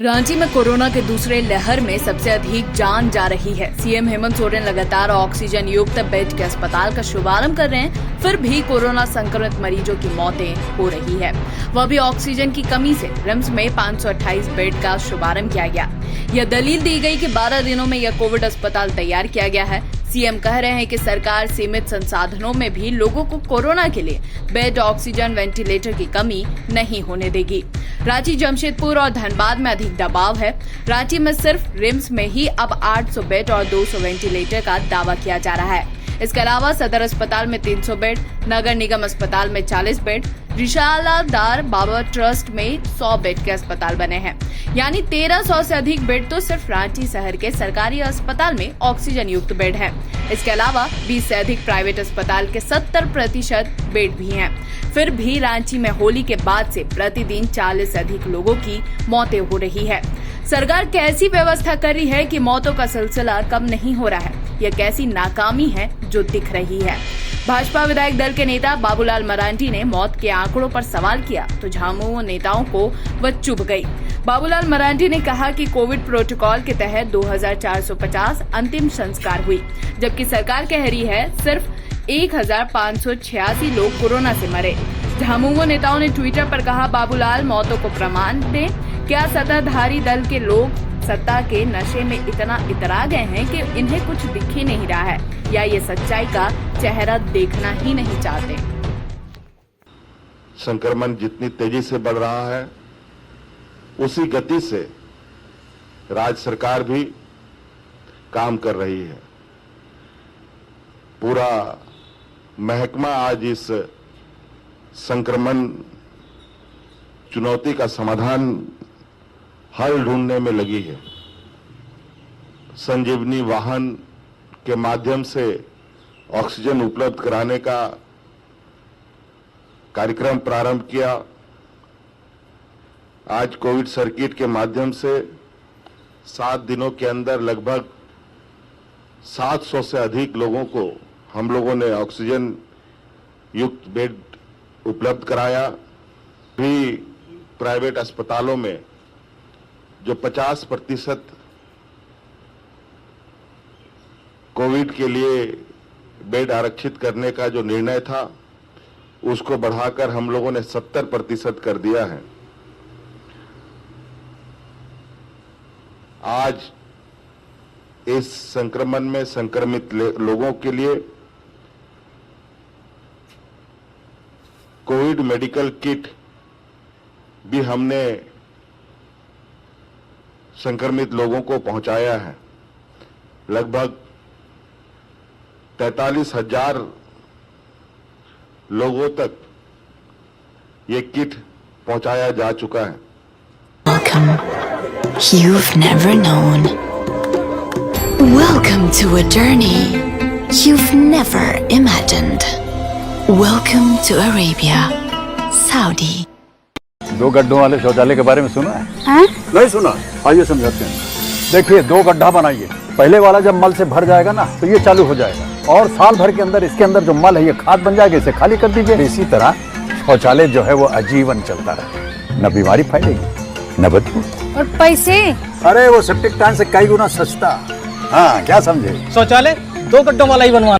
रांची में कोरोना के दूसरे लहर में सबसे अधिक जान जा रही है। सीएम हेमंत सोरेन लगातार ऑक्सीजन युक्त बेड के अस्पताल का शुभारंभ कर रहे हैं, फिर भी कोरोना संक्रमित मरीजों की मौतें हो रही है। वह भी ऑक्सीजन की कमी से। रिम्स में 528 बेड का शुभारंभ किया गया। यह दलील दी गई कि 12 दिनों में यह कोविड अस्पताल तैयार किया गया है। सीएम कह रहे हैं कि सरकार सीमित संसाधनों में भी लोगों को कोरोना के लिए बेड, ऑक्सीजन, वेंटिलेटर की कमी नहीं होने देगी। रांची, जमशेदपुर और धनबाद में अधिक दबाव है। रांची में सिर्फ रिम्स में ही अब 800 बेड और 200 वेंटिलेटर का दावा किया जा रहा है। इसके अलावा सदर अस्पताल में 300 बेड, नगर निगम अस्पताल में 40 बेड, रिशालादार बाबा ट्रस्ट में 100 बेड के अस्पताल बने हैं। यानी 1300 से अधिक बेड तो सिर्फ रांची शहर के सरकारी अस्पताल में ऑक्सीजन युक्त बेड हैं। इसके अलावा 20 से अधिक प्राइवेट अस्पताल के 70% बेड भी हैं। फिर भी रांची में होली के बाद से प्रतिदिन 40 से अधिक लोगों की मौतें हो रही है। सरकार कैसी व्यवस्था कर रही है कि मौतों का सिलसिला कम नहीं हो रहा है? यह कैसी नाकामी है जो दिख रही है? भाजपा विधायक दल के नेता बाबूलाल मरांडी ने मौत के आंकड़ों पर सवाल किया तो झामुमो नेताओं को वह चुभ गई। बाबूलाल मरांडी ने कहा कि कोविड प्रोटोकॉल के तहत 2450 अंतिम संस्कार हुई, जबकि सरकार कह रही है सिर्फ 1586 लोग कोरोना से मरे। झामुमो नेताओं ने ट्विटर पर कहा, बाबूलाल मौतों को प्रमाण दें। क्या सत्ताधारी दल के लोग सत्ता के नशे में इतना इतरा गए हैं कि इन्हें कुछ दिख ही नहीं रहा है, या ये सच्चाई का चेहरा देखना ही नहीं चाहते? संक्रमण जितनी तेजी से बढ़ रहा है, उसी गति से राज्य सरकार भी काम कर रही है। पूरा महकमा आज इस संक्रमण चुनौती का समाधान हल ढूंढने में लगी है। संजीवनी वाहन के माध्यम से ऑक्सीजन उपलब्ध कराने का कार्यक्रम प्रारंभ किया। आज कोविड सर्किट के माध्यम से 7 दिनों के अंदर लगभग 700 से अधिक लोगों को हम लोगों ने ऑक्सीजन युक्त बेड उपलब्ध कराया। भी प्राइवेट अस्पतालों में जो 50% कोविड के लिए बेड आरक्षित करने का जो निर्णय था, उसको बढ़ाकर हम लोगों ने 70% कर दिया है। आज इस संक्रमण में संक्रमित लोगों के लिए कोविड मेडिकल किट भी हमने संक्रमित लोगों को पहुंचाया है। लगभग 43,000 लोगों तक ये किट पहुंचाया जा चुका है। Welcome. You've never known. Welcome to a journey you've never imagined. Welcome to Arabia, Saudi. 2 गड्ढों वाले शौचालय के बारे में सुना है? हाँ? नहीं सुना? आइए समझाते हैं। देखिए, 2 गड्ढा बनाइए। पहले वाला जब मल से भर जाएगा ना, तो ये चालू हो जाएगा और साल भर के अंदर इसके अंदर जो मल है ये खाद बन जाएगा, इसे खाली कर दीजिए। इसी तरह शौचालय जो है वो आजीवन चलता रहे, न बीमारी फैलेगी न बदबू। और पैसे? अरे वो सेप्टिक टैंक से कई गुना सस्ता। हाँ, क्या समझे? शौचालय 2 गड्ढों वाला ही बनवा।